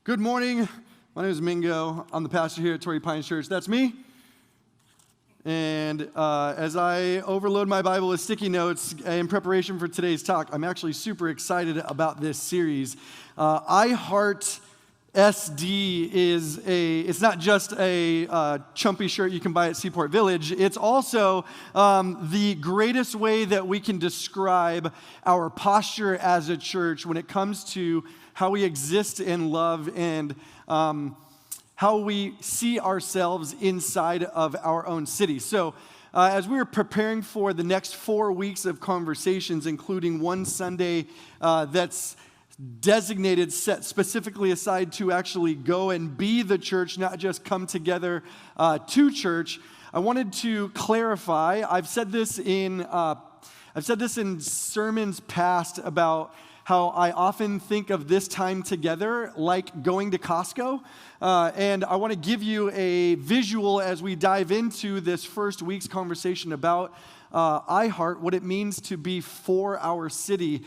Good morning. My name is Mingo. I'm the pastor here at Torrey Pines Church. That's me. And as I overload my Bible with sticky notes in preparation for today's talk, I'm actually super excited about this series. I Heart SD it's not just a chumpy shirt you can buy at Seaport Village. It's also the greatest way that we can describe our posture as a church when it comes to how we exist in love and how we see ourselves inside of our own city. So as we were preparing for the next 4 weeks of conversations, including one Sunday that's designated, set specifically aside to actually go and be the church, not just come together to church, I wanted to clarify. I've said this in sermons past about how I often think of this time together like going to Costco. And I want to give you a visual as we dive into this first week's conversation about iHeart, what it means to be for our city.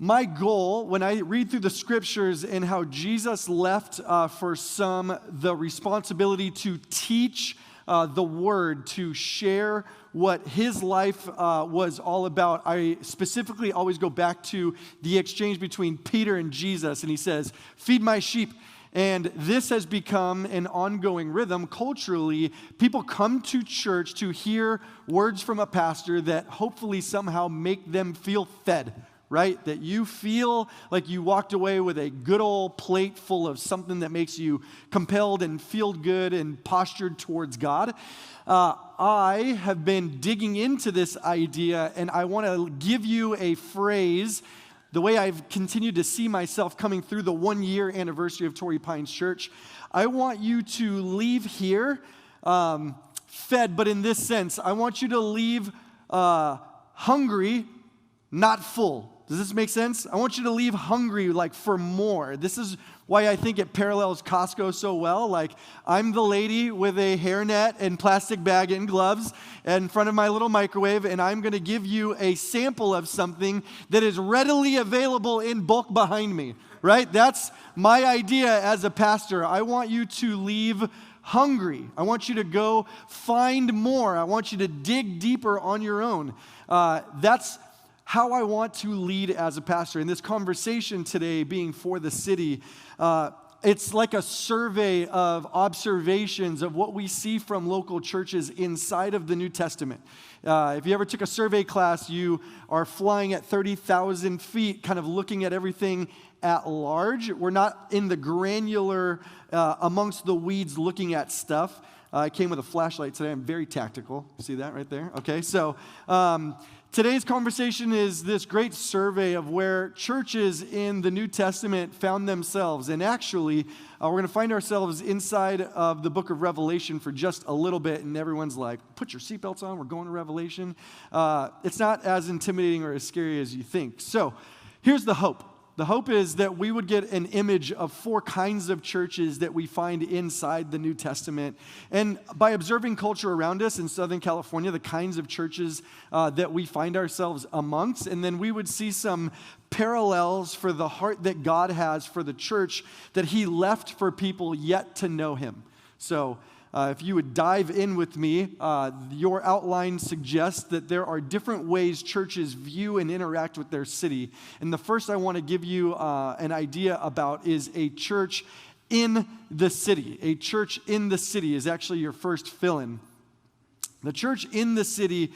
My goal, when I read through the scriptures and how Jesus left for some the responsibility to teach the word, to share what his life was all about, I specifically always go back to the exchange between Peter and Jesus, and he says, "Feed my sheep." And this has become an ongoing rhythm culturally. People come to church to hear words from a pastor that hopefully somehow make them feel fed, right? That you feel like you walked away with a good old plate full of something that makes you compelled and feel good and postured towards God. I have been digging into this idea, and I want to give you a phrase, the way I've continued to see myself coming through the 1-year anniversary of Torrey Pines Church. I want you to leave here fed, but in this sense, I want you to leave hungry, not full. Does this make sense? I want you to leave hungry, like for more. This is why I think it parallels Costco so well. Like, I'm the lady with a hairnet and plastic bag and gloves in front of my little microwave, and I'm going to give you a sample of something that is readily available in bulk behind me, right? That's my idea as a pastor. I want you to leave hungry. I want you to go find more. I want you to dig deeper on your own. That's how I want to lead as a pastor. In this conversation today, being for the city, it's like a survey of observations of what we see from local churches inside of the New Testament. If you ever took a survey class, you are flying at 30,000 feet, kind of looking at everything at large. We're not in the granular, amongst the weeds looking at stuff. I came with a flashlight today. I'm very tactical. See that right there? Okay, so today's conversation is this great survey of where churches in the New Testament found themselves. And actually, we're going to find ourselves inside of the book of Revelation for just a little bit. And everyone's like, put your seatbelts on. We're going to Revelation. It's not as intimidating or as scary as you think. So here's the hope. The hope is that we would get an image of 4 kinds of churches that we find inside the New Testament. And by observing culture around us in Southern California, the kinds of churches that we find ourselves amongst, and then we would see some parallels for the heart that God has for the church that he left for people yet to know him. So if you would dive in with me, your outline suggests that there are different ways churches view and interact with their city. And the first I want to give you an idea about is a church in the city. A church in the city is actually your first fill-in. The church in the city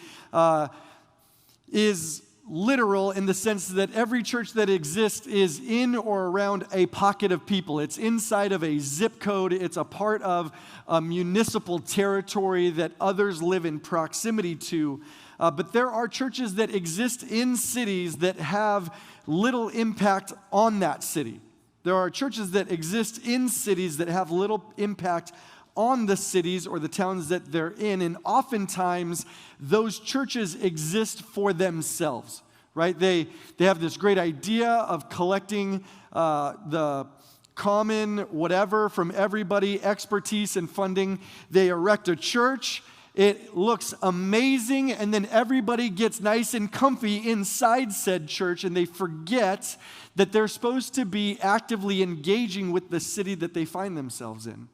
is literal in the sense that every church that exists is in or around a pocket of people. It's inside of a zip code. It's a part of a municipal territory that others live in proximity to. But there are churches that exist in cities that have little impact on that city. There are churches that exist in cities that have little impact on the cities or the towns that they're in, and oftentimes those churches exist for themselves, right? They have this great idea of collecting the common whatever from everybody, expertise and funding. They erect a church, It looks amazing, and then everybody gets nice and comfy inside said church, and they forget that they're supposed to be actively engaging with the city that they find themselves in.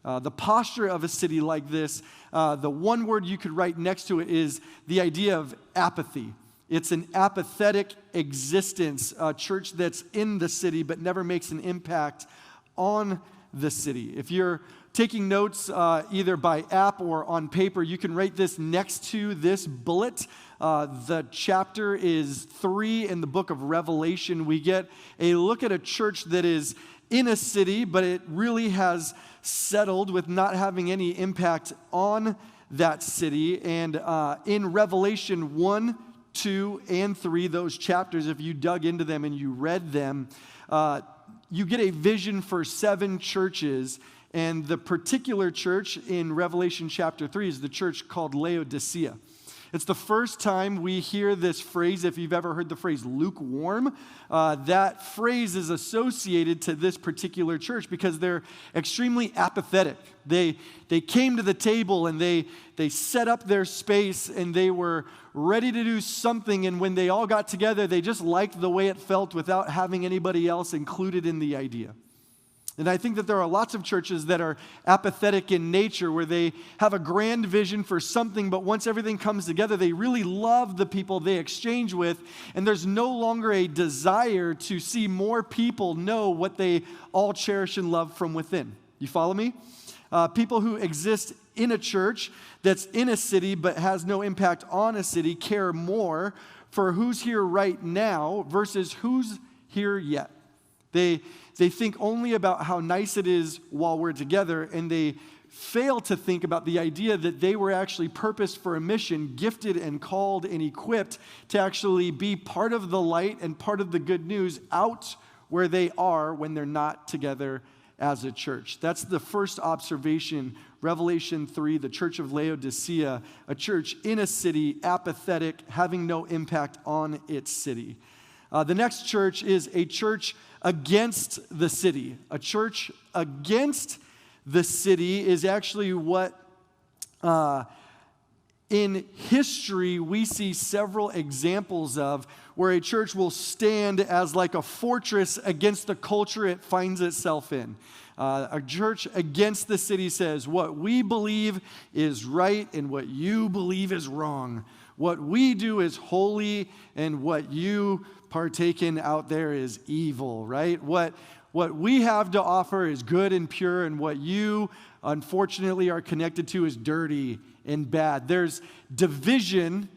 The posture of a city like this, the one word you could write next to it is the idea of apathy. It's an apathetic existence, a church that's in the city but never makes an impact on the city. If you're taking notes either by app or on paper, you can write this next to this bullet. The chapter is 3 in the book of Revelation. We get a look at a church that is in a city, but it really has settled with not having any impact on that city. And in Revelation 1, 2, and 3, those chapters, if you dug into them and you read them, you get a vision for 7 churches. And the particular church in Revelation chapter 3 is the church called Laodicea. It's the first time we hear this phrase. If you've ever heard the phrase lukewarm, that phrase is associated to this particular church because they're extremely apathetic. They came to the table and they set up their space and they were ready to do something, and when they all got together, they just liked the way it felt without having anybody else included in the idea. And I think that there are lots of churches that are apathetic in nature, where they have a grand vision for something, but once everything comes together, they really love the people they exchange with, and there's no longer a desire to see more people know what they all cherish and love from within. You follow me? People who exist in a church that's in a city but has no impact on a city care more for who's here right now versus who's here yet. They think only about how nice it is while we're together, and they fail to think about the idea that they were actually purposed for a mission, gifted and called and equipped to actually be part of the light and part of the good news out where they are when they're not together as a church. That's the first observation. Revelation 3, the church of Laodicea, a church in a city, apathetic, having no impact on its city. The next church is a church against the city. A church against the city is actually what in history we see several examples of, where a church will stand as like a fortress against the culture it finds itself in. A church against the city says, what we believe is right and what you believe is wrong. What we do is holy and what you partake in out there is evil, right? What we have to offer is good and pure, and what you unfortunately are connected to is dirty and bad. There's division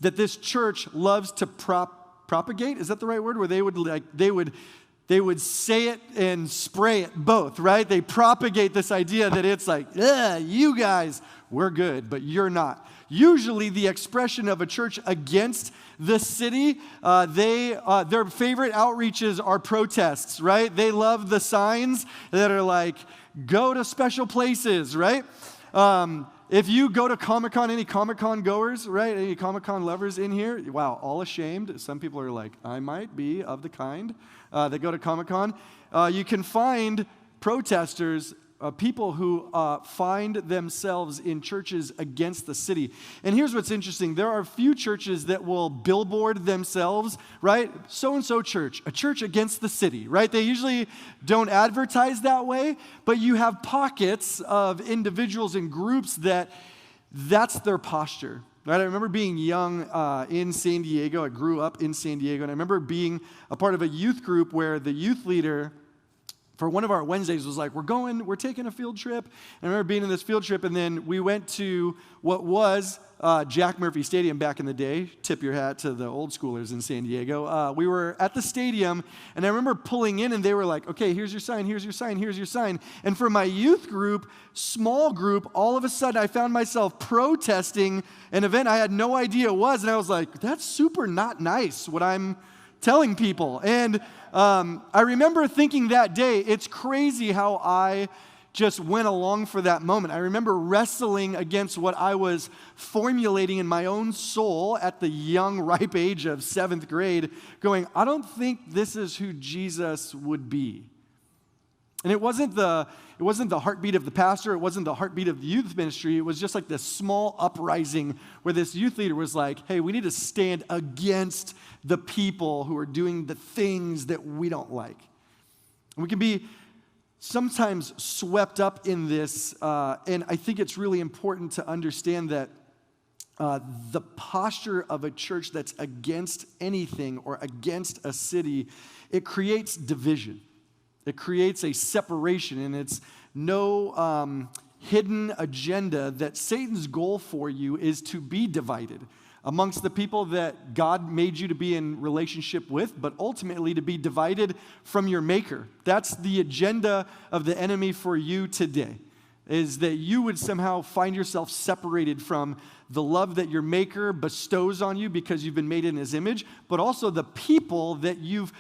that this church loves to propagate. Is that the right word? Where they would say it and spray it both, right? They propagate this idea that it's like, you guys, we're good, but you're not. Usually the expression of a church against the city, their favorite outreaches are protests, right? They love the signs that are like, go to special places, right? If you go to Comic-Con, any Comic-Con goers, right? Any Comic-Con lovers in here? Wow, all ashamed. Some people are like, I might be of the kind that go to Comic-Con. You can find protesters, people who find themselves in churches against the city. And here's what's interesting. There are few churches that will billboard themselves, right? So-and-so church, a church against the city, right? They usually don't advertise that way, but you have pockets of individuals and groups that's their posture. Right? I remember being young in San Diego. I grew up in San Diego, and I remember being a part of a youth group where the youth leader for one of our Wednesdays was like, we're taking a field trip. And I remember being in this field trip, and then we went to what was Jack Murphy Stadium back in the day. Tip your hat to the old schoolers in San Diego. We were at the stadium, and I remember pulling in, and they were like, okay, here's your sign, here's your sign, here's your sign. And for my youth group, small group, all of a sudden I found myself protesting an event I had no idea it was, and I was like, that's super not nice what I'm telling people. And I remember thinking that day, it's crazy how I just went along for that moment. I remember wrestling against what I was formulating in my own soul at the young, ripe age of 7th grade, going, I don't think this is who Jesus would be. And it wasn't the heartbeat of the pastor, it wasn't the heartbeat of the youth ministry, it was just like this small uprising where this youth leader was like, hey, we need to stand against the people who are doing the things that we don't like. And we can be sometimes swept up in this, and I think it's really important to understand that the posture of a church that's against anything or against a city, it creates division. It creates a separation, and it's no hidden agenda that Satan's goal for you is to be divided amongst the people that God made you to be in relationship with, but ultimately to be divided from your Maker. That's the agenda of the enemy for you today, is that you would somehow find yourself separated from the love that your Maker bestows on you because you've been made in His image, but also the people that you've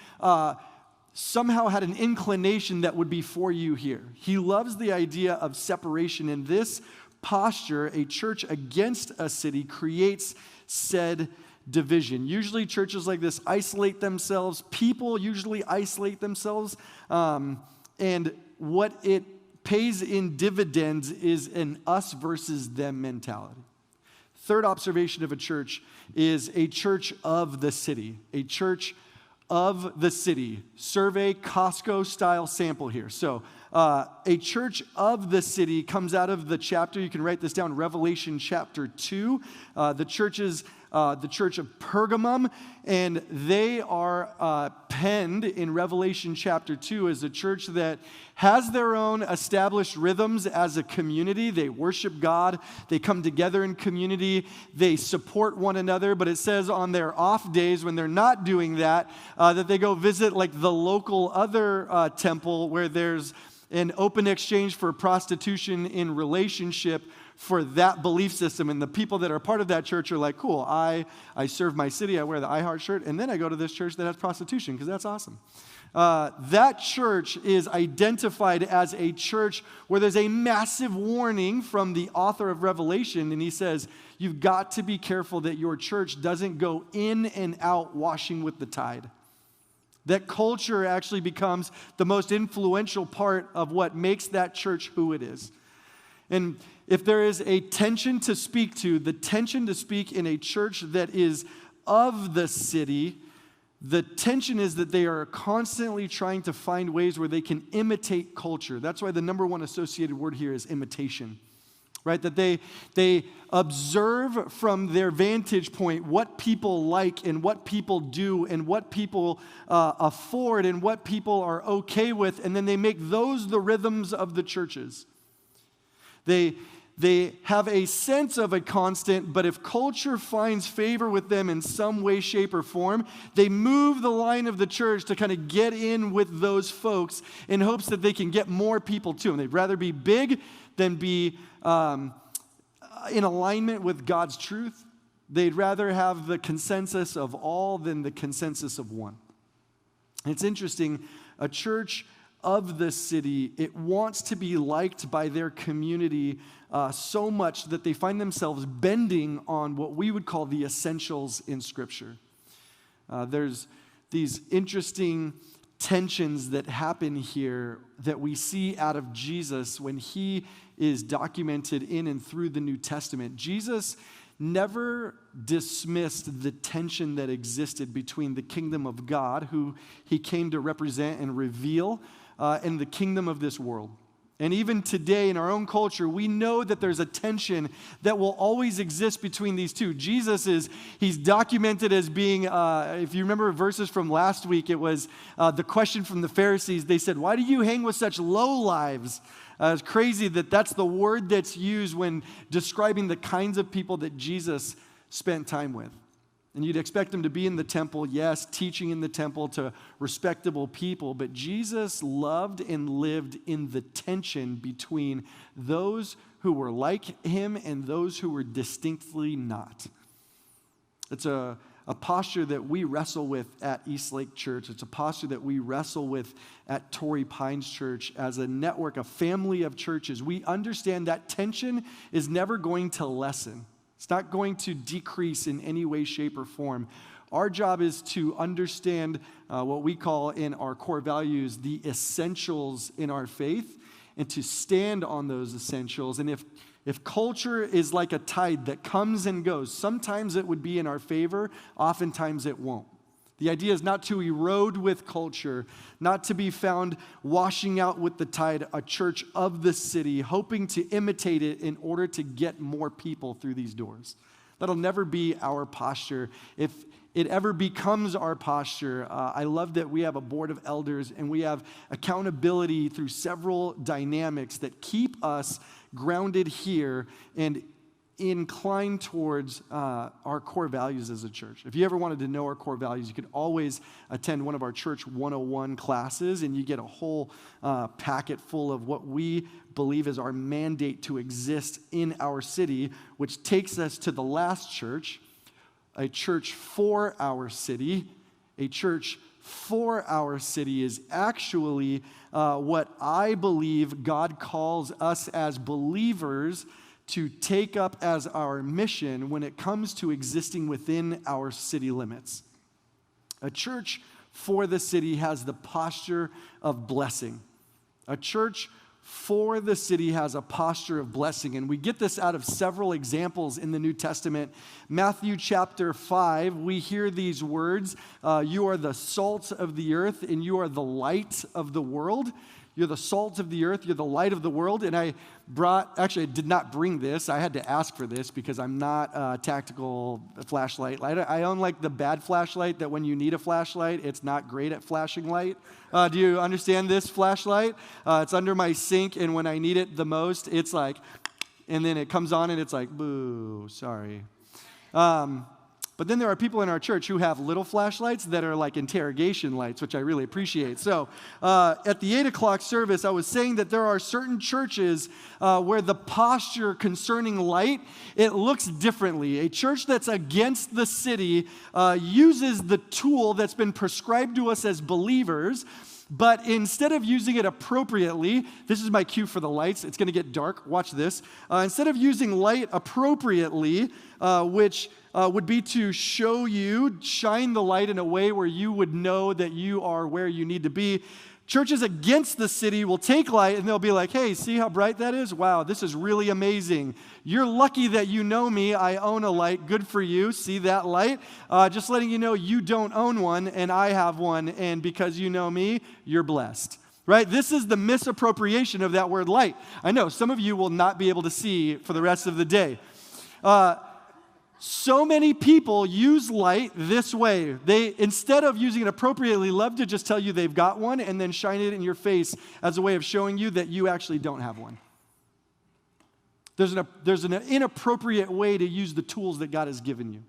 somehow had an inclination that would be for you here. He loves the idea of separation. In this posture, a church against a city creates said division. Usually churches like this isolate themselves. People usually isolate themselves. And what it pays in dividends is an us versus them mentality. Third observation of a church is a church of the city. A church of the city. Survey, Costco style sample here. So a church of the city comes out of the chapter, you can write this down, Revelation chapter 2. The church of Pergamum, and they are penned in Revelation chapter 2 as a church that has their own established rhythms as a community. They worship God. They come together in community. They support one another. But it says on their off days when they're not doing that, that they go visit like the local other temple where there's an open exchange for prostitution in relationship for that belief system. And the people that are part of that church are like, cool, I serve my city, I wear the I Heart shirt, and then I go to this church that has prostitution because that's awesome. That church is identified as a church where there's a massive warning from the author of Revelation, and he says, you've got to be careful that your church doesn't go in and out washing with the tide. That culture actually becomes the most influential part of what makes that church who it is. And if there is a tension to speak to, the tension to speak in a church that is of the city, the tension is that they are constantly trying to find ways where they can imitate culture. That's why the number one associated word here is imitation, right? That they observe from their vantage point what people like and what people do and what people afford and what people are okay with, and then they make those the rhythms of the churches. They have a sense of a constant, but if culture finds favor with them in some way, shape, or form, they move the line of the church to kind of get in with those folks in hopes that they can get more people to them. They'd rather be big than be in alignment with God's truth. They'd rather have the consensus of all than the consensus of one. And it's interesting, a church of the city, it wants to be liked by their community so much that they find themselves bending on what we would call the essentials in Scripture. There's these interesting tensions that happen here that we see out of Jesus when he is documented in and through the New Testament. Jesus never dismissed the tension that existed between the kingdom of God, who he came to represent and reveal, and the kingdom of this world. And even today in our own culture, we know that there's a tension that will always exist between these two. He's documented as being, if you remember verses from last week, it was the question from the Pharisees. They said, why do you hang with such low lives? It's crazy that that's the word that's used when describing the kinds of people that Jesus spent time with. And you'd expect him to be in the temple, yes, teaching in the temple to respectable people, but Jesus loved and lived in the tension between those who were like him and those who were distinctly not. It's a posture that we wrestle with at Eastlake Church. It's a posture that we wrestle with at Torrey Pines Church as a network, a family of churches. We understand that tension is never going to lessen. It's not going to decrease in any way, shape, or form. Our job is to understand what we call in our core values the essentials in our faith and to stand on those essentials. And if culture is like a tide that comes and goes, sometimes it would be in our favor, oftentimes it won't. The idea is not to erode with culture, not to be found washing out with the tide, a church of the city, hoping to imitate it in order to get more people through these doors. That'll never be our posture. If it ever becomes our posture, I love that we have a board of elders and we have accountability through several dynamics that keep us grounded here and inclined towards our core values as a church. If you ever wanted to know our core values, you could always attend one of our Church 101 classes, and you get a whole packet full of what we believe is our mandate to exist in our city, which takes us to the last church, a church for our city. A church for our city is actually what I believe God calls us as believers to take up as our mission when it comes to existing within our city limits. A church for the city has the posture of blessing. A church for the city has a posture of blessing, and we get this out of several examples in the New Testament. Matthew chapter 5, we hear these words, you are the salt of the earth and you are the light of the world. You're the salt of the earth, you're the light of the world. And I did not bring this. I had to ask for this because I'm not a tactical flashlight. I own like the bad flashlight that when you need a flashlight, it's not great at flashing light. Do you understand this flashlight? It's under my sink, and when I need it the most, it's like, and then it comes on and it's like, boo, sorry. But then there are people in our church who have little flashlights that are like interrogation lights, which I really appreciate. So at the 8 o'clock service, I was saying that there are certain churches where the posture concerning light, it looks differently. A church that's against the city uses the tool that's been prescribed to us as believers, but instead of using it appropriately, this is my cue for the lights. It's going to get dark. Watch this. Instead of using light appropriately, which would be to shine the light in a way where you would know that you are where you need to be. Churches against the city will take light and they'll be like, hey, see how bright that is? Wow, this is really amazing. You're lucky that you know me. I own a light. Good for you. See that light? Just letting you know you don't own one and I have one. And because you know me, you're blessed. Right? This is the misappropriation of that word light. I know some of you will not be able to see for the rest of the day. So many people use light this way. They, instead of using it appropriately, love to just tell you they've got one and then shine it in your face as a way of showing you that you actually don't have one. There's an inappropriate way to use the tools that God has given you.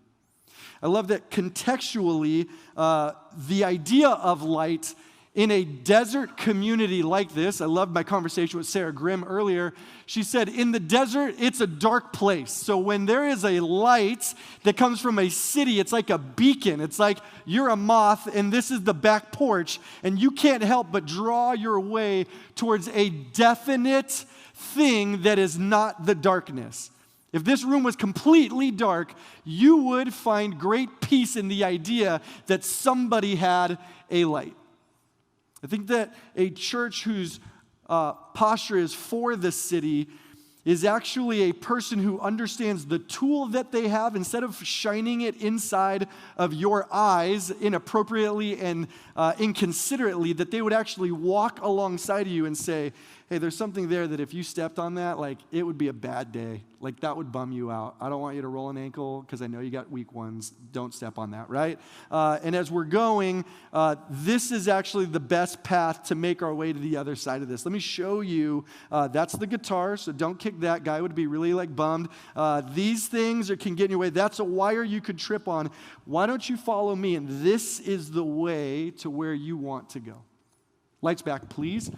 I love that contextually, the idea of light in a desert community like this, I loved my conversation with Sarah Grimm earlier. She said, in the desert, it's a dark place. So when there is a light that comes from a city, it's like a beacon. It's like you're a moth and this is the back porch, and you can't help but draw your way towards a definite thing that is not the darkness. If this room was completely dark, you would find great peace in the idea that somebody had a light. I think that a church whose posture is for the city is actually a person who understands the tool that they have. Instead of shining it inside of your eyes inappropriately and inconsiderately, that they would actually walk alongside of you and say, hey, there's something there that if you stepped on that, like, it would be a bad day. Like, that would bum you out. I don't want you to roll an ankle because I know you got weak ones. Don't step on that, right? And as we're going, this is actually the best path to make our way to the other side of this. Let me show you. That's the guitar, so don't kick that. Guy would be really, like, bummed. These things can get in your way. That's a wire you could trip on. Why don't you follow me? And this is the way to where you want to go. Lights back, please.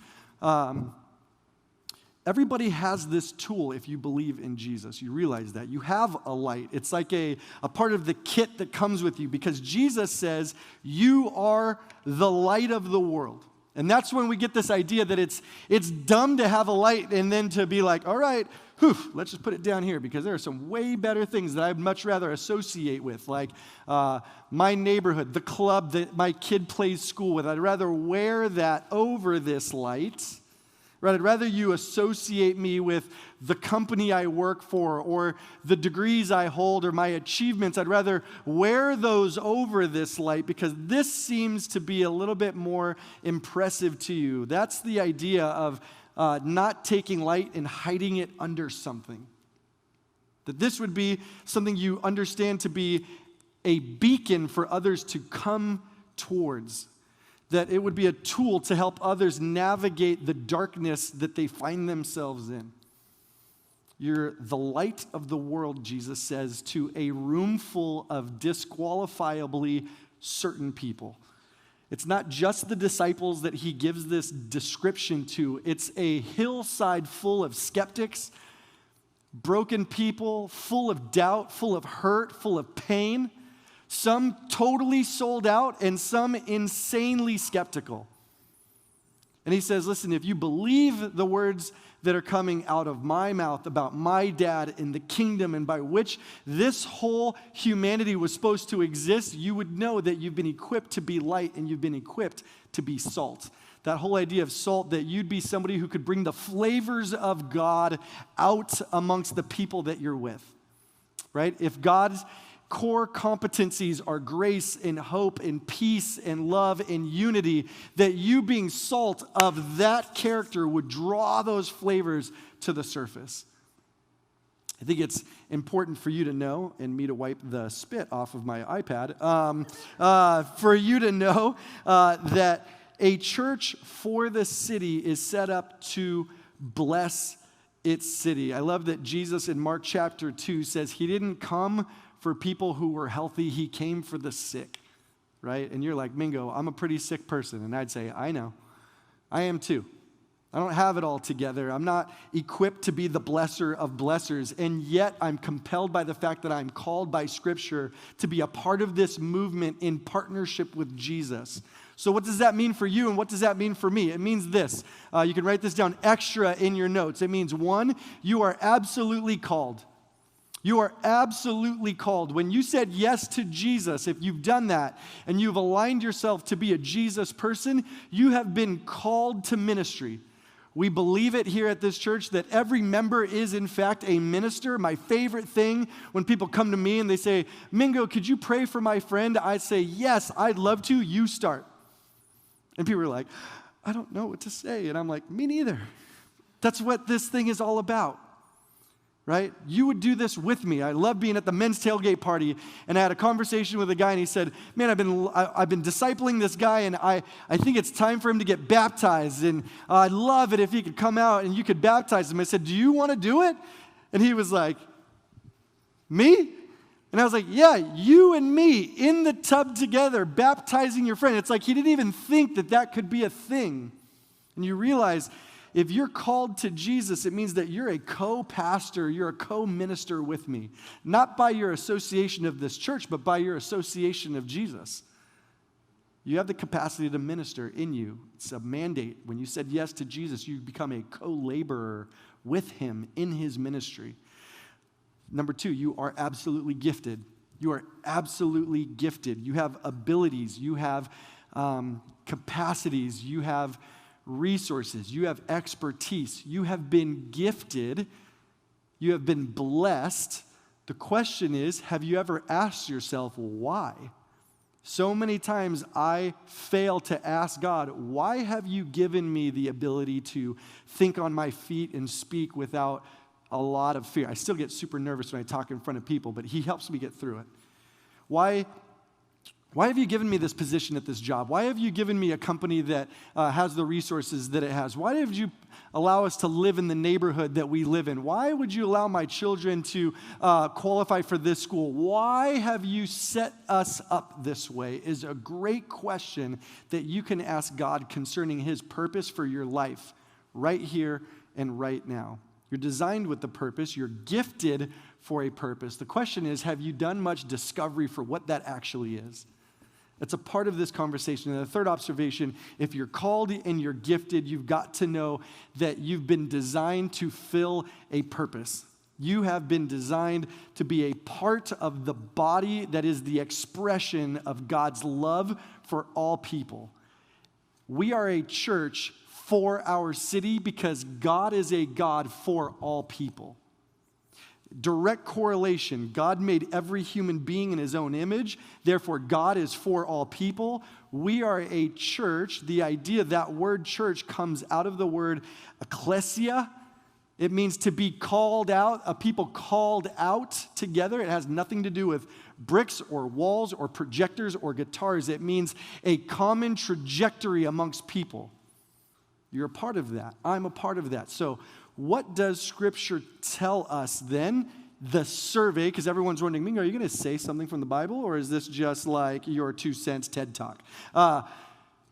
Everybody has this tool if you believe in Jesus. You realize that. You have a light. It's like a part of the kit that comes with you because Jesus says you are the light of the world. And that's when we get this idea that it's dumb to have a light and then to be like, all right, let's just put it down here because there are some way better things that I'd much rather associate with, like my neighborhood, the club that my kid plays school with. I'd rather wear that over this light. Right? I'd rather you associate me with the company I work for or the degrees I hold or my achievements. I'd rather wear those over this light because this seems to be a little bit more impressive to you. That's the idea of not taking light and hiding it under something. That this would be something you understand to be a beacon for others to come towards. That it would be a tool to help others navigate the darkness that they find themselves in. You're the light of the world, Jesus says, to a room full of disqualifiably certain people. It's not just the disciples that he gives this description to. It's a hillside full of skeptics, broken people, full of doubt, full of hurt, full of pain. Some totally sold out and some insanely skeptical. And he says, listen, if you believe the words that are coming out of my mouth about my dad and the kingdom and by which this whole humanity was supposed to exist, you would know that you've been equipped to be light and you've been equipped to be salt. That whole idea of salt, that you'd be somebody who could bring the flavors of God out amongst the people that you're with, right? If God's core competencies are grace and hope and peace and love and unity, that you being salt of that character would draw those flavors to the surface. I think it's important for you to know, and me to wipe the spit off of my iPad, for you to know that a church for the city is set up to bless its city. I love that Jesus in Mark chapter 2 says he didn't come for people who were healthy, he came for the sick, right? And you're like, Mingo, I'm a pretty sick person. And I'd say, I know. I am too. I don't have it all together. I'm not equipped to be the blesser of blessers. And yet I'm compelled by the fact that I'm called by Scripture to be a part of this movement in partnership with Jesus. So what does that mean for you and what does that mean for me? It means this. You can write this down extra in your notes. It means, one, you are absolutely called. You are absolutely called. When you said yes to Jesus, if you've done that and you've aligned yourself to be a Jesus person, you have been called to ministry. We believe it here at this church that every member is in fact a minister. My favorite thing when people come to me and they say, Mingo, could you pray for my friend? I say, yes, I'd love to. You start. And people are like, I don't know what to say. And I'm like, me neither. That's what this thing is all about. Right? You would do this with me. I love being at the men's tailgate party, and I had a conversation with a guy, and he said, man, I've been discipling this guy, and I think it's time for him to get baptized, and I'd love it if he could come out and you could baptize him. I said, do you want to do it? And he was like, me? And I was like, yeah, you and me in the tub together, baptizing your friend. It's like he didn't even think that that could be a thing. And you realize, if you're called to Jesus, it means that you're a co-pastor, you're a co-minister with me. Not by your association of this church, but by your association of Jesus. You have the capacity to minister in you. It's a mandate. When you said yes to Jesus, you become a co-laborer with him in his ministry. Number two, you are absolutely gifted. You are absolutely gifted. You have abilities. You have capacities. You have resources, you have expertise, you have been gifted, you have been blessed. The question is, have you ever asked yourself why? So many times I fail to ask God, why have you given me the ability to think on my feet and speak without a lot of fear? I still get super nervous when I talk in front of people, but he helps me get through it. Why have you given me this position at this job? Why have you given me a company that has the resources that it has? Why did you allow us to live in the neighborhood that we live in? Why would you allow my children to qualify for this school? Why have you set us up this way is a great question that you can ask God concerning his purpose for your life right here and right now. You're designed with the purpose. You're gifted for a purpose. The question is, have you done much discovery for what that actually is? It's a part of this conversation. And the third observation, if you're called and you're gifted, you've got to know that you've been designed to fill a purpose. You have been designed to be a part of the body that is the expression of God's love for all people. We are a church for our city because God is a God for all people. Direct correlation. God made every human being in his own image. Therefore, God is for all people. We are a church. The idea, that word church comes out of the word ecclesia. It means to be called out, a people called out together. It has nothing to do with bricks or walls or projectors or guitars. It means a common trajectory amongst people. You're a part of that. I'm a part of that. So what does Scripture tell us then? The survey, because everyone's wondering, Mingo, are you going to say something from the Bible, or is this just like your 2 cents TED Talk?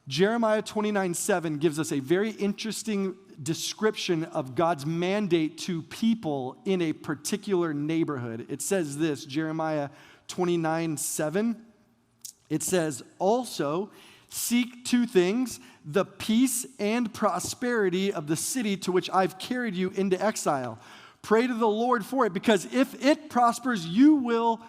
Jeremiah 29:7 gives us a very interesting description of God's mandate to people in a particular neighborhood. It says this, Jeremiah 29:7. It says, also, seek 2 things, the peace and prosperity of the city to which I've carried you into exile. Pray to the Lord for it, because if it prospers, you will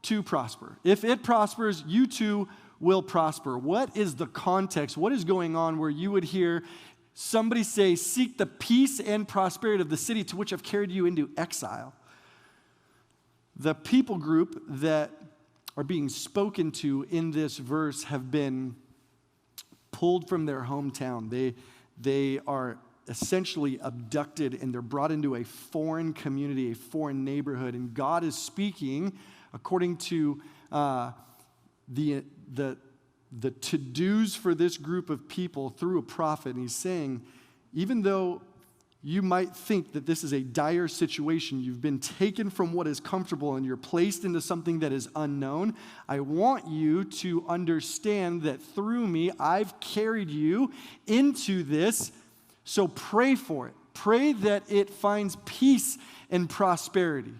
too prosper. If it prospers, you too will prosper. What is the context? What is going on where you would hear somebody say, seek the peace and prosperity of the city to which I've carried you into exile? The people group that are being spoken to in this verse have been pulled from their hometown. They are essentially abducted, and they're brought into a foreign community, a foreign neighborhood. And God is speaking according to the to-dos for this group of people through a prophet. And he's saying, even though you might think that this is a dire situation, you've been taken from what is comfortable and you're placed into something that is unknown, I want you to understand that through me, I've carried you into this, so pray for it. Pray that it finds peace and prosperity.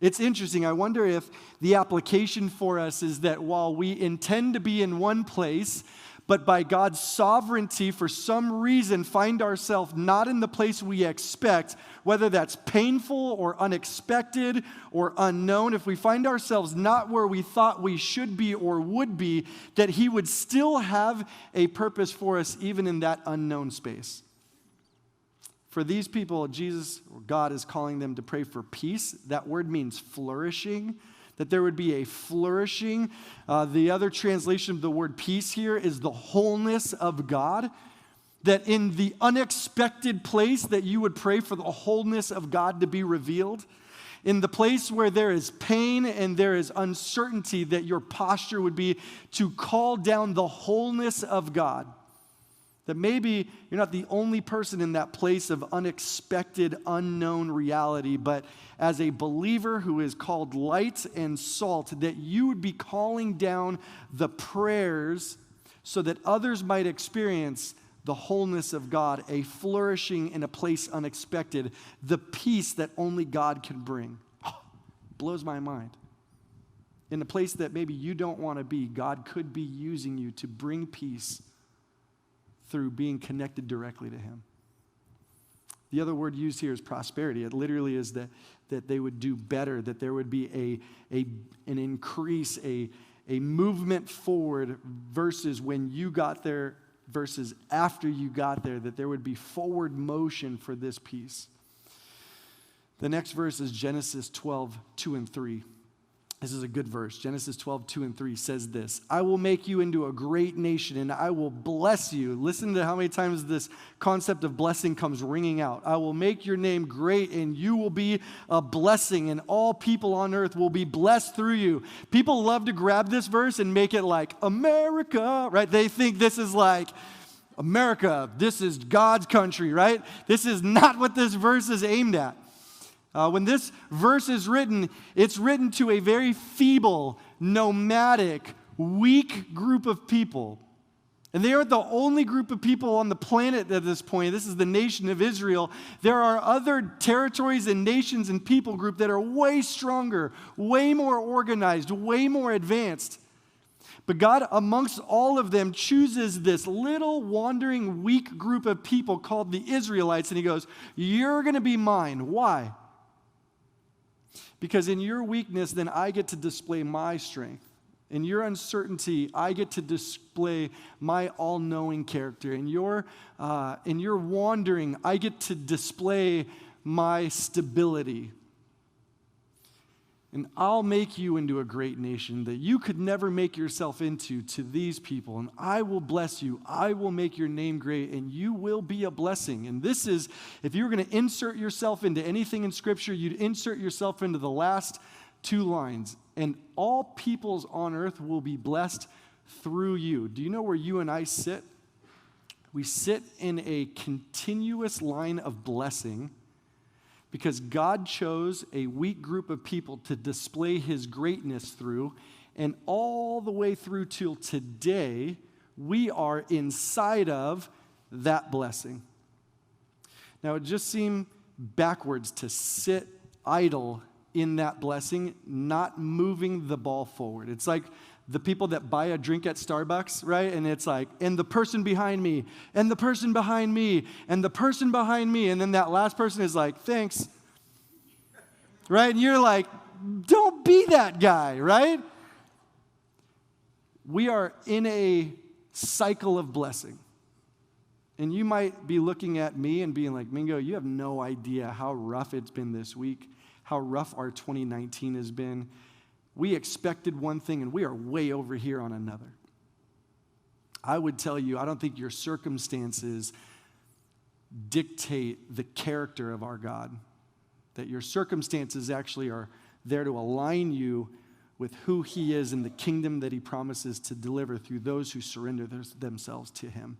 It's interesting. I wonder if the application for us is that while we intend to be in one place, but by God's sovereignty, for some reason, find ourselves not in the place we expect, whether that's painful or unexpected or unknown, if we find ourselves not where we thought we should be or would be, that he would still have a purpose for us even in that unknown space. For these people, Jesus, or God, is calling them to pray for peace. That word means flourishing, that there would be a flourishing. The other translation of the word peace here is the wholeness of God, that in the unexpected place that you would pray for the wholeness of God to be revealed. In the place where there is pain and there is uncertainty, that your posture would be to call down the wholeness of God. That maybe you're not the only person in that place of unexpected, unknown reality, but as a believer who is called light and salt, that you would be calling down the prayers so that others might experience the wholeness of God, a flourishing in a place unexpected, the peace that only God can bring. Blows my mind. In a place that maybe you don't want to be, God could be using you to bring peace through being connected directly to him. The other word used here is prosperity. It literally is that they would do better, that there would be an increase, a movement forward versus when you got there versus after you got there, that there would be forward motion for this peace. The next verse is Genesis 12, 2 and 3. This is a good verse. Genesis 12, 2 and 3 says this, I will make you into a great nation and I will bless you. Listen to how many times this concept of blessing comes ringing out. I will make your name great and you will be a blessing and all people on earth will be blessed through you. People love to grab this verse and make it like America, right? They think this is like America. This is God's country, right? This is not what this verse is aimed at. When this verse is written, it's written to a very feeble, nomadic, weak group of people. And they aren't the only group of people on the planet at this point. This is the nation of Israel. There are other territories and nations and people group that are way stronger, way more organized, way more advanced. But God, amongst all of them, chooses this little wandering, weak group of people called the Israelites, and he goes, you're going to be mine. Why? Because in your weakness, then I get to display my strength. In your uncertainty, I get to display my all-knowing character. In your wandering, I get to display my stability. And I'll make you into a great nation that you could never make yourself into to these people. And I will bless you. I will make your name great, and you will be a blessing. And this is, if you were going to insert yourself into anything in Scripture, you'd insert yourself into the last two lines. And all peoples on earth will be blessed through you. Do you know where you and I sit? We sit in a continuous line of blessing because God chose a weak group of people to display his greatness through, and all the way through till today, we are inside of that blessing. Now, it just seemed backwards to sit idle in that blessing, not moving the ball forward. It's like the people that buy a drink at Starbucks, right? And it's like, and the person behind me, and the person behind me, and the person behind me, and then that last person is like, thanks, right? And you're like, don't be that guy, right? We are in a cycle of blessing. And you might be looking at me and being like, Mingo, you have no idea how rough it's been this week, how rough our 2019 has been. We expected one thing, and we are way over here on another. I would tell you, I don't think your circumstances dictate the character of our God. That your circumstances actually are there to align you with who he is and the kingdom that he promises to deliver through those who surrender themselves to him.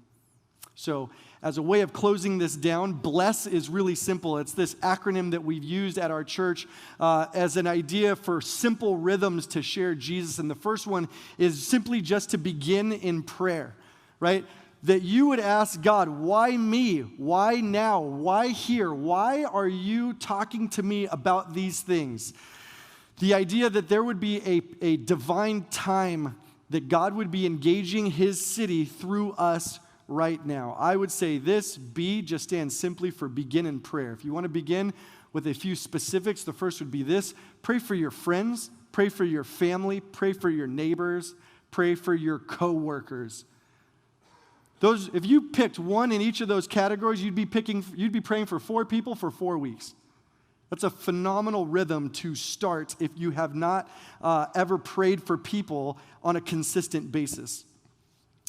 So as a way of closing this down, BLESS is really simple. It's this acronym that we've used at our church as an idea for simple rhythms to share Jesus. And the first one is simply just to begin in prayer, right? That you would ask God, why me? Why now? Why here? Why are you talking to me about these things? The idea that there would be a divine time that God would be engaging his city through us right now. I would say this, B, just stands simply for begin in prayer. If you want to begin with a few specifics, the first would be this: pray for your friends, pray for your family, pray for your neighbors, pray for your coworkers. If you picked one in each of those categories, you'd be praying for 4 people for 4 weeks. That's a phenomenal rhythm to start if you have not ever prayed for people on a consistent basis.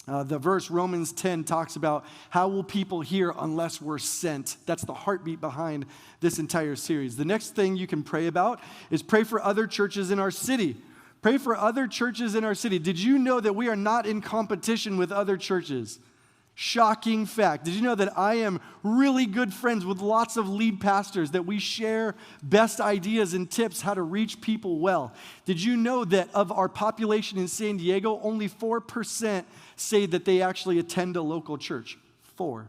The verse Romans 10 talks about how will people hear unless we're sent. That's the heartbeat behind this entire series. The next thing you can pray about is pray for other churches in our city. Pray for other churches in our city. Did you know that we are not in competition with other churches? Shocking fact. Did you know that I am really good friends with lots of lead pastors, that we share best ideas and tips how to reach people well? Did you know that of our population in San Diego, only 4% say that they actually attend a local church? 4.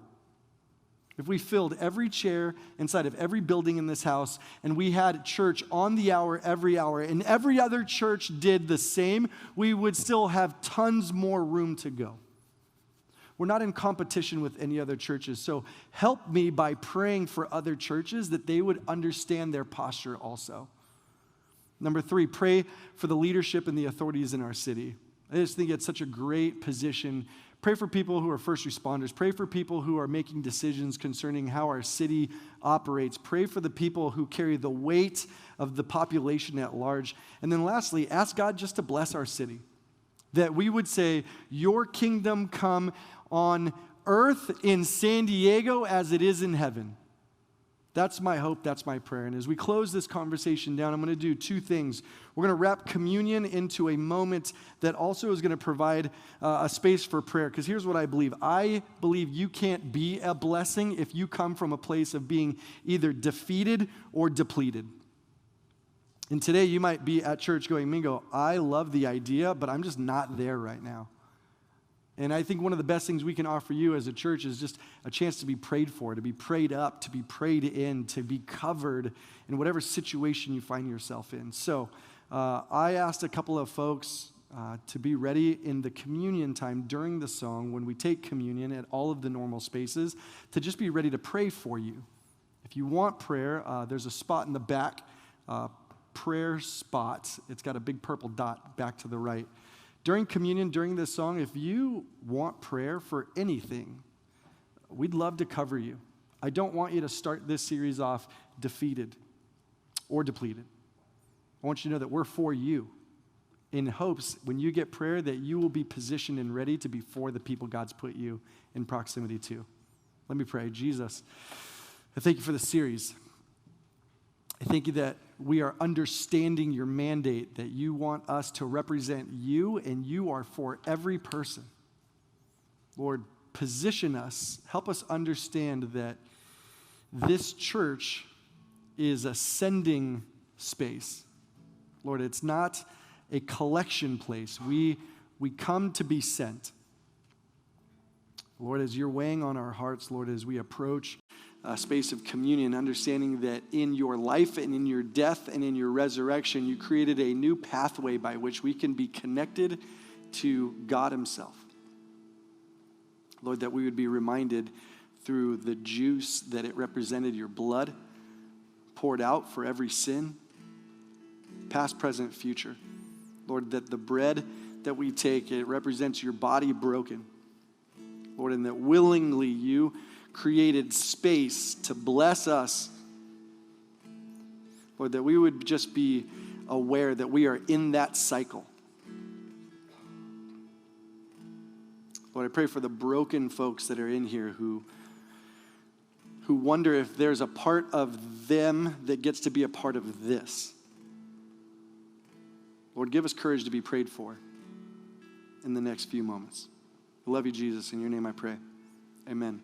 If we filled every chair inside of every building in this house and we had church on the hour, and every other church did the same, we would still have tons more room to go. We're not in competition with any other churches. So help me by praying for other churches that they would understand their posture also. Number 3, pray for the leadership and the authorities in our city. I just think it's such a great position. Pray for people who are first responders. Pray for people who are making decisions concerning how our city operates. Pray for the people who carry the weight of the population at large. And then lastly, ask God just to bless our city. That we would say, your kingdom come on earth in San Diego as it is in heaven. That's my hope, that's my prayer. And as we close this conversation down, I'm going to do 2 things. We're going to wrap communion into a moment that also is going to provide a space for prayer. Because here's what I believe. I believe you can't be a blessing if you come from a place of being either defeated or depleted. And today you might be at church going, Mingo, I love the idea, but I'm just not there right now. And I think one of the best things we can offer you as a church is just a chance to be prayed for, to be prayed up, to be prayed in, to be covered in whatever situation you find yourself in. So I asked a couple of folks to be ready in the communion time during the song when we take communion at all of the normal spaces, to just be ready to pray for you. If you want prayer, there's a spot in the back, prayer spot. It's got a big purple dot back to the right. During communion, during this song, if you want prayer for anything, we'd love to cover you. I don't want you to start this series off defeated or depleted. I want you to know that we're for you, in hopes when you get prayer that you will be positioned and ready to be for the people God's put you in proximity to. Let me pray. Jesus, I thank you for the series. I thank you that we are understanding your mandate, that you want us to represent you, and you are for every person. Lord, position us. Help us understand that this church is a sending space. Lord, it's not a collection place. We come to be sent. Lord, as you're weighing on our hearts, Lord, as we approach a space of communion, understanding that in your life and in your death and in your resurrection, you created a new pathway by which we can be connected to God himself. Lord, that we would be reminded through the juice that it represented your blood poured out for every sin, past, present, future. Lord, that the bread that we take, it represents your body broken. Lord, and that willingly you created space to bless us. Lord, that we would just be aware that we are in that cycle. Lord, I pray for the broken folks that are in here who wonder if there's a part of them that gets to be a part of this. Lord, give us courage to be prayed for in the next few moments. I love you, Jesus. In your name I pray. Amen.